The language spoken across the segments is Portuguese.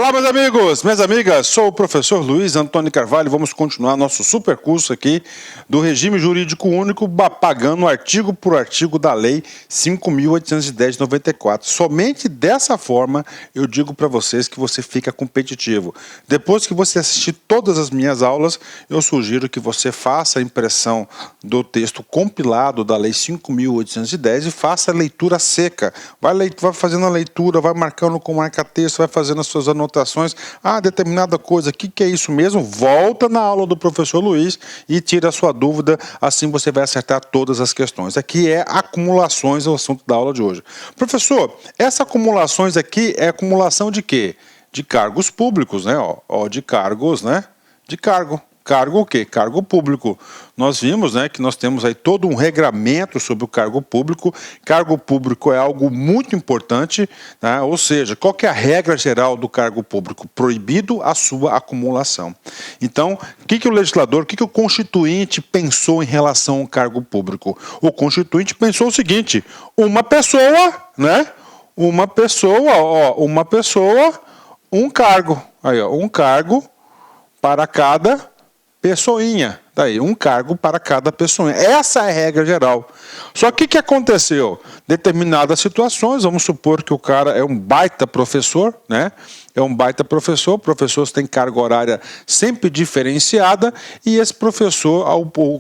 Olá, meus amigos, minhas amigas, sou o professor Luiz Antônio Carvalho. Vamos continuar nosso super curso aqui do Regime Jurídico Único, pagando artigo por artigo da Lei 5.810 de 94. Somente dessa forma eu digo para vocês que você fica competitivo. Depois que você assistir todas as minhas aulas, eu sugiro que você faça a impressão do texto compilado da Lei 5.810 e faça a leitura seca. Vai fazendo a leitura, vai marcando com marca-texto, vai fazendo as suas anotações, determinada coisa, o que é isso mesmo? Volta na aula do professor Luiz e tira a sua dúvida, assim você vai acertar todas as questões. Aqui é acumulações, é o assunto da aula de hoje. Professor, essas acumulações aqui é acumulação de quê? De cargos públicos, né? De cargos, né? De cargo. Cargo o quê? Cargo público. Nós vimos, né, que nós temos aí todo um regramento sobre o cargo público. Cargo público é algo muito importante, né? Ou seja, qual que é a regra geral do cargo público? Proibido a sua acumulação. Então, o que o legislador, o que o constituinte pensou em relação ao cargo público? O constituinte pensou o seguinte: uma pessoa, né? Uma pessoa, um cargo. Aí, um cargo para cada pessoinha, daí um cargo para cada pessoinha. Essa é a regra geral. Só que o que aconteceu? Determinadas situações, vamos supor que o cara é um baita professor, né? É um baita professor, professores têm carga horária sempre diferenciada e esse professor,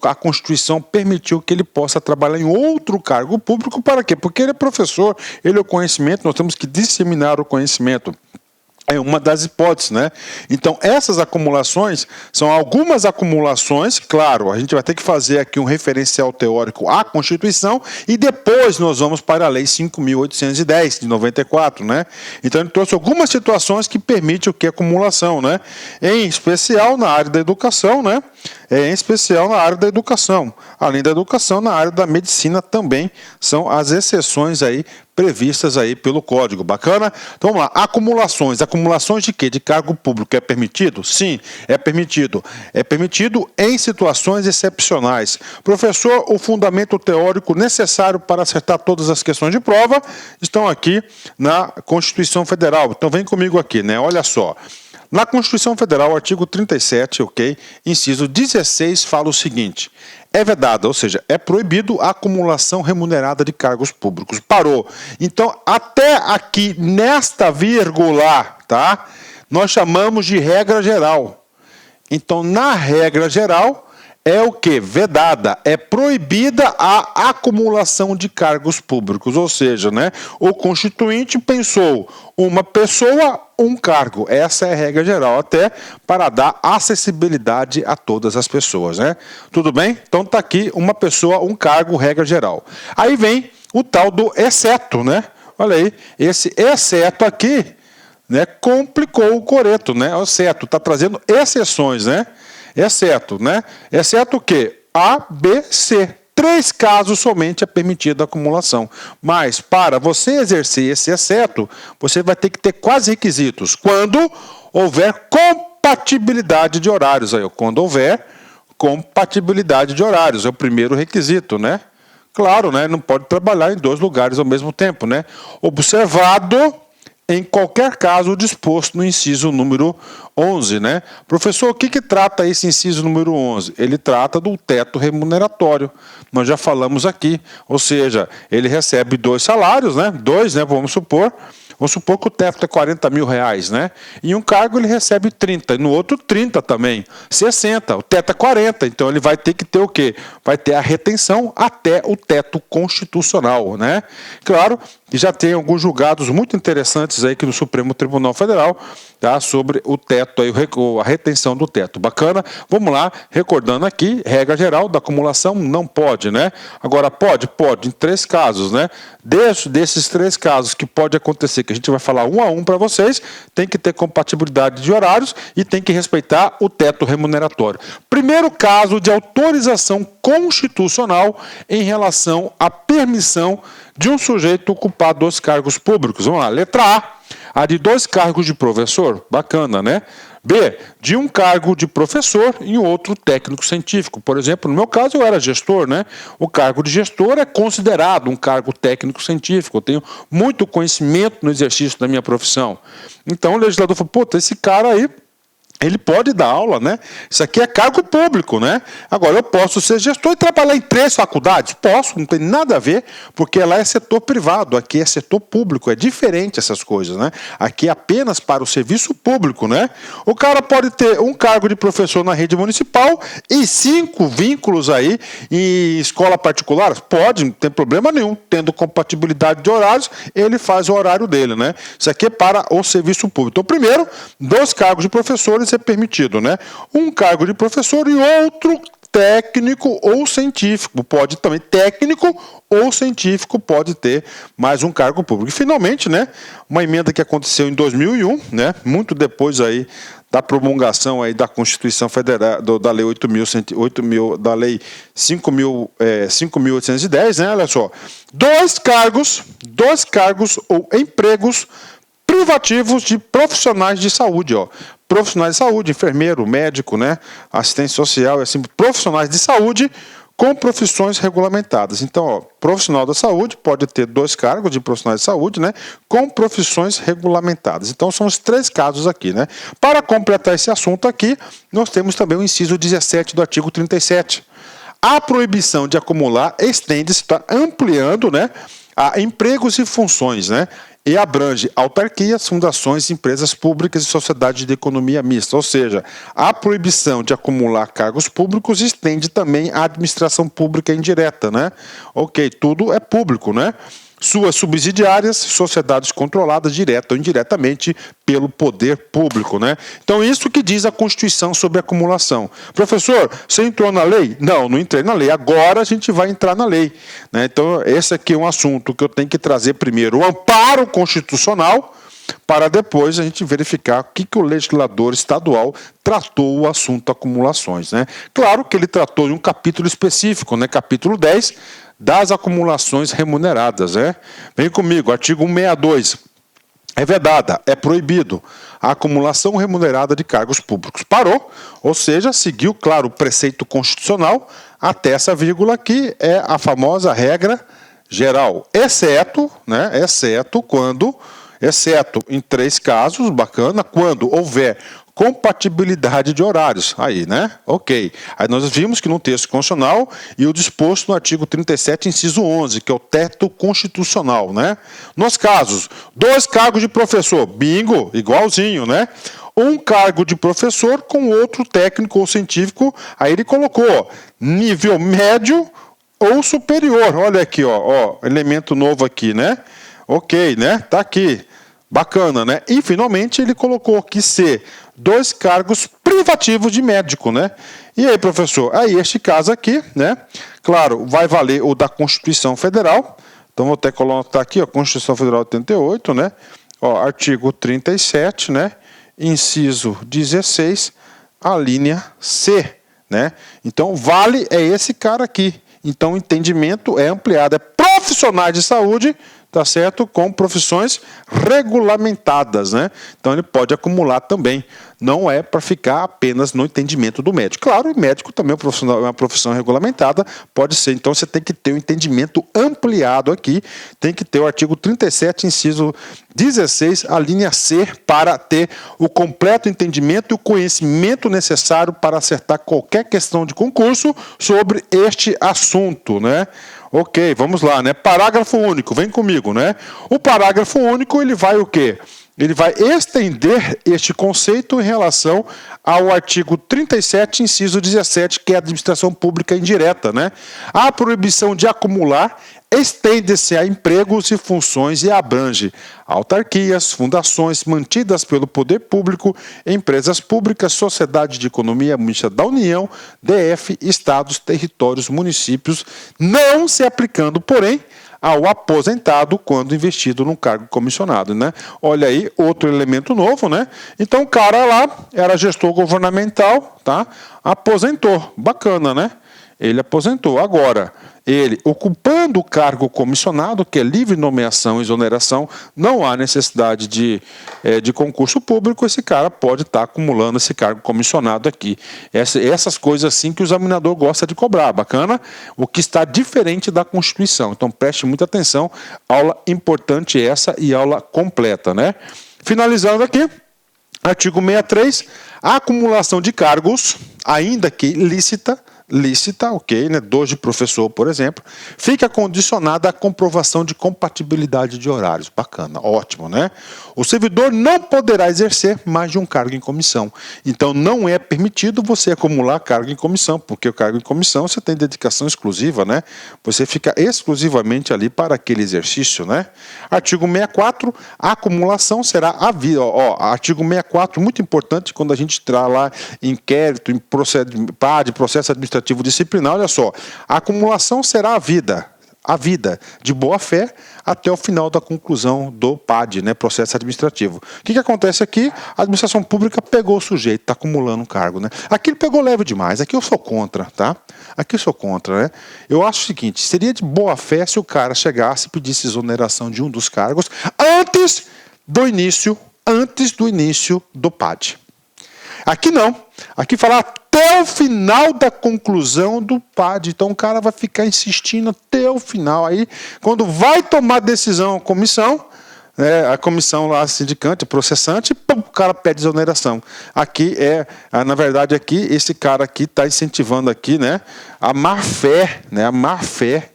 a Constituição permitiu que ele possa trabalhar em outro cargo público. Para quê? Porque ele é professor, ele é o conhecimento, nós temos que disseminar o conhecimento. É uma das hipóteses, né? Então, essas acumulações são algumas acumulações, claro, a gente vai ter que fazer aqui um referencial teórico à Constituição e depois nós vamos para a Lei 5.810 de 94, né? Então, ele trouxe algumas situações que permitem o que? Acumulação, né? Em especial na área da educação, né? Em especial na área da educação. Além da educação, na área da medicina também são as exceções aí previstas aí pelo Código. Bacana? Então vamos lá. Acumulações. Acumulações de quê? De cargo público. É permitido? Sim, é permitido. É permitido em situações excepcionais. Professor, o fundamento teórico necessário para acertar todas as questões de prova estão aqui na Constituição Federal. Então vem comigo aqui, né? Olha só. Na Constituição Federal, artigo 37, ok, inciso 16, fala o seguinte: é vedada, ou seja, é proibido a acumulação remunerada de cargos públicos. Parou. Então, até aqui, nesta vírgula, tá, nós chamamos de regra geral. Então, na regra geral, é o que? Vedada. É proibida a acumulação de cargos públicos. Ou seja, né, o Constituinte pensou uma pessoa, um cargo. Essa é a regra geral, até para dar acessibilidade a todas as pessoas, né? Tudo bem? Então está aqui uma pessoa, um cargo, regra geral. Aí vem o tal do exceto, né? Olha aí, esse exceto aqui, né, complicou o coreto, né? O exceto está trazendo exceções, né? Exceto, né? Exceto o quê? A, B, C. 3 casos somente é permitida a acumulação. Mas, para você exercer esse exceto, você vai ter que ter quais requisitos? Quando houver compatibilidade de horários. Aí, quando houver compatibilidade de horários, é o primeiro requisito, né? Claro, né? Não pode trabalhar em 2 lugares ao mesmo tempo, né? Observado, em qualquer caso, o disposto no inciso número 11, né? Professor, o que trata esse inciso número 11? Ele trata do teto remuneratório. Nós já falamos aqui, ou seja, ele recebe 2 salários, né? 2, né? Vamos supor que o teto é 40 mil reais, né? Em um cargo ele recebe 30, no outro 30 também, 60, o teto é 40, então ele vai ter que ter o quê? Vai ter a retenção até o teto constitucional, né? Claro que já tem alguns julgados muito interessantes aí aqui no Supremo Tribunal Federal, tá? Sobre o teto, aí, a retenção do teto. Bacana? Vamos lá, recordando aqui, regra geral da acumulação não pode, né? Agora pode? Pode, em 3 casos, né? Desses 3 casos que pode acontecer, que a gente vai falar um a um para vocês, tem que ter compatibilidade de horários e tem que respeitar o teto remuneratório. Primeiro caso de autorização constitucional em relação à permissão de um sujeito ocupar 2 cargos públicos. Vamos lá, letra A. A de 2 cargos de professor, bacana, né? B, de um cargo de professor e outro técnico científico. Por exemplo, no meu caso eu era gestor, né? O cargo de gestor é considerado um cargo técnico científico. Eu tenho muito conhecimento no exercício da minha profissão. Então o legislador falou, puta, esse cara aí, ele pode dar aula, né? Isso aqui é cargo público, né? Agora, eu posso ser gestor e trabalhar em 3 faculdades? Posso, não tem nada a ver, porque lá é setor privado, aqui é setor público, é diferente essas coisas, né? Aqui é apenas para o serviço público, né? O cara pode ter um cargo de professor na rede municipal e 5 vínculos aí em escola particular? Pode, não tem problema nenhum. Tendo compatibilidade de horários, ele faz o horário dele, né? Isso aqui é para o serviço público. Então, primeiro, 2 cargos de professores é permitido, né? Um cargo de professor e outro técnico ou científico. Pode também, técnico ou científico pode ter mais um cargo público. E finalmente, né, uma emenda que aconteceu em 2001, né, muito depois aí da promulgação aí da Constituição Federal, da Lei 8.000, da Lei 5.810, né, olha só, 2 cargos ou empregos privativos de profissionais de saúde, ó. Profissionais de saúde, enfermeiro, médico, né, assistente social, assim, profissionais de saúde com profissões regulamentadas. Então, ó, profissional da saúde pode ter 2 cargos de profissionais de saúde, né, com profissões regulamentadas. Então, são os 3 casos aqui, né. Para completar esse assunto aqui, nós temos também o inciso 17 do artigo 37. A proibição de acumular estende-se, está ampliando, né, a empregos e funções, né, e abrange autarquias, fundações, empresas públicas e sociedades de economia mista. Ou seja, a proibição de acumular cargos públicos estende também à administração pública indireta, né? Ok, tudo é público, né? Suas subsidiárias, sociedades controladas direta ou indiretamente pelo poder público, né? Então, isso que diz a Constituição sobre acumulação. Professor, você entrou na lei? Não, não entrei na lei. Agora a gente vai entrar na lei, né? Então, esse aqui é um assunto que eu tenho que trazer primeiro o amparo constitucional, para depois a gente verificar o que o legislador estadual tratou o assunto acumulações, né? Claro que ele tratou em um capítulo específico, né? Capítulo 10, das acumulações remuneradas, né? Vem comigo, artigo 162. É vedada, é proibido a acumulação remunerada de cargos públicos. Parou, ou seja, seguiu, claro, o preceito constitucional até essa vírgula aqui, é a famosa regra geral, exceto, né? Exceto em 3 casos, bacana, quando houver compatibilidade de horários. Aí, né? Ok. Aí nós vimos que no texto constitucional e o disposto no artigo 37, inciso 11, que é o teto constitucional, né? Nos casos, 2 cargos de professor, bingo, igualzinho, né? Um cargo de professor com outro técnico ou científico, aí ele colocou nível médio ou superior. Olha aqui, ó, elemento novo aqui, né? Ok, né? Tá aqui. Bacana, né? E, finalmente, ele colocou que ser 2 cargos privativos de médico, né? E aí, professor? Aí, este caso aqui, né? Claro, vai valer o da Constituição Federal. Então, vou até colocar aqui, ó, Constituição Federal 88, né? Ó, artigo 37, né? Inciso 16, a linha C, né? Então, vale é esse cara aqui. Então, o entendimento é ampliado. É profissionais de saúde, tá certo? Com profissões regulamentadas, né? Então ele pode acumular também. Não é para ficar apenas no entendimento do médico. Claro, o médico também é uma profissão regulamentada, pode ser. Então você tem que ter um entendimento ampliado aqui, tem que ter o artigo 37, inciso 16, a linha C, para ter o completo entendimento e o conhecimento necessário para acertar qualquer questão de concurso sobre este assunto, né? Ok, vamos lá, né? Parágrafo único, vem comigo, né? O parágrafo único, ele vai o quê? Ele vai estender este conceito em relação ao artigo 37, inciso 17, que é a administração pública indireta, né? A proibição de acumular estende-se a empregos e funções e abrange autarquias, fundações mantidas pelo poder público, empresas públicas, sociedade de economia mista da União, DF, estados, territórios, municípios, não se aplicando, porém, ao aposentado quando investido num cargo comissionado, né? Olha aí, outro elemento novo, né? Então o cara lá era gestor governamental, tá? Aposentou, bacana, né? ele aposentou. Agora, ele ocupando o cargo comissionado, que é livre nomeação e exoneração, não há necessidade de concurso público, esse cara pode estar acumulando esse cargo comissionado aqui. Essas coisas assim que o examinador gosta de cobrar, bacana? O que está diferente da Constituição. Então preste muita atenção, aula importante essa e aula completa, né? Finalizando aqui, artigo 63, a acumulação de cargos, ainda que lícita, ok, né? 2 de professor, por exemplo, fica condicionada à comprovação de compatibilidade de horários. Bacana, ótimo, né? O servidor não poderá exercer mais de um cargo em comissão. Então, não é permitido você acumular cargo em comissão, porque o cargo em comissão você tem dedicação exclusiva, né? Você fica exclusivamente ali para aquele exercício, né? Artigo 64, a acumulação será a vida. Artigo 64, muito importante quando a gente traz lá inquérito, em processo administrativo disciplinar, olha só, a acumulação será a vida de boa-fé até o final da conclusão do PAD, né, processo administrativo. O que acontece aqui? A administração pública pegou o sujeito, está acumulando um cargo, né? Aqui ele pegou leve demais, aqui eu sou contra, tá? Aqui eu sou contra, né? Eu acho o seguinte, seria de boa-fé se o cara chegasse e pedisse exoneração de um dos cargos antes do início do PAD. Aqui não. Aqui falar até o final da conclusão do PAD. Então o cara vai ficar insistindo até o final. Aí, quando vai tomar decisão a comissão lá sindicante, processante, pum, o cara pede exoneração. Aqui na verdade, aqui esse cara aqui está incentivando aqui, né, a má-fé, né, a má-fé.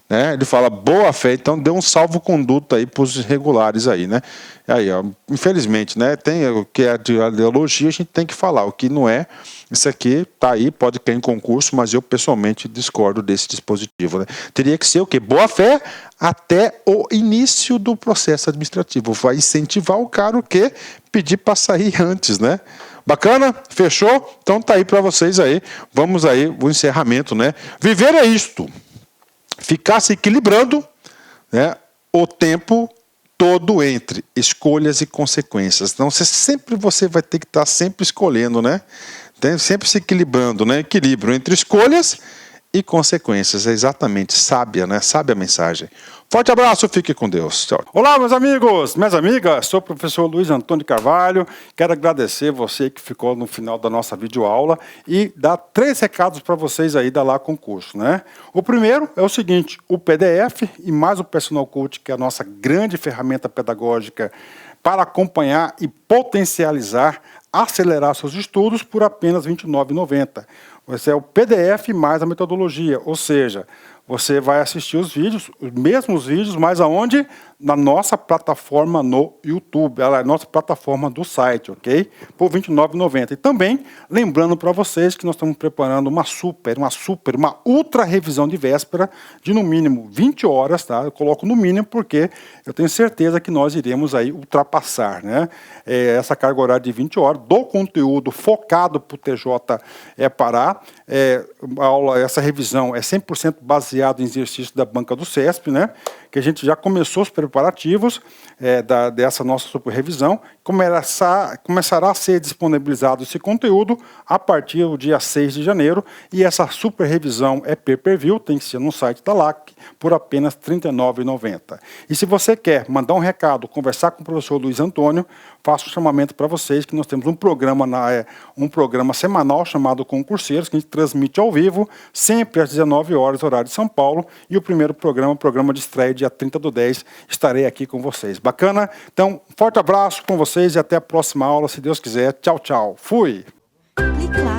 Né? Ele fala boa fé, então deu um salvo-conduto aí para os irregulares aí, né? Aí, ó, infelizmente, né? Tem o que é de ideologia, a gente tem que falar. O que não é, isso aqui tá aí, pode cair em concurso, mas eu pessoalmente discordo desse dispositivo, né? Teria que ser o quê? Boa fé até o início do processo administrativo. Vai incentivar o cara o quê? Pedir para sair antes, né? Bacana? Fechou? Então tá aí para vocês aí. Vamos aí, o encerramento, né? Viver é isto. Ficar se equilibrando, né, o tempo todo entre escolhas e consequências. Então, você vai ter que estar sempre escolhendo, né? Sempre se equilibrando, né? Equilíbrio entre escolhas e consequências. É exatamente, sábia, né? Sábia a mensagem. Forte abraço, fique com Deus. Tchau. Olá, meus amigos, minhas amigas, sou o professor Luiz Antônio Carvalho. Quero agradecer você que ficou no final da nossa videoaula e dar 3 recados para vocês aí da Lá Concurso, né? O primeiro é o seguinte, o PDF e mais o Personal Coach, que é a nossa grande ferramenta pedagógica para acompanhar e potencializar, acelerar seus estudos por apenas R$ 29,90. Esse é o PDF mais a metodologia, ou seja, você vai assistir os vídeos, os mesmos vídeos, mas aonde? Na nossa plataforma no YouTube, ela é a nossa plataforma do site, ok? Por R$ 29,90. E também, lembrando para vocês que nós estamos preparando uma ultra revisão de véspera de no mínimo 20 horas, tá? Eu coloco no mínimo porque eu tenho certeza que nós iremos aí ultrapassar, né? Essa carga horária de 20 horas, do conteúdo focado para o TJ Pará. Essa revisão é 100% baseada em exercício da banca do CESP, né? Que a gente já começou os preparativos dessa nossa super revisão. Começará a ser disponibilizado esse conteúdo a partir do dia 6 de janeiro. E essa super revisão é pay-per-view, tem que ser no site da LAC, por apenas R$ 39,90. E se você quer mandar um recado, conversar com o professor Luiz Antônio, faço um chamamento para vocês que nós temos um programa semanal chamado Concurseiros, que a gente transmite ao vivo, sempre às 19 horas, horário de São Paulo. E o primeiro programa, o programa de estreia, dia 30/10, estarei aqui com vocês. Bacana? Então, forte abraço com vocês e até a próxima aula, se Deus quiser. Tchau, tchau. Fui! Clique lá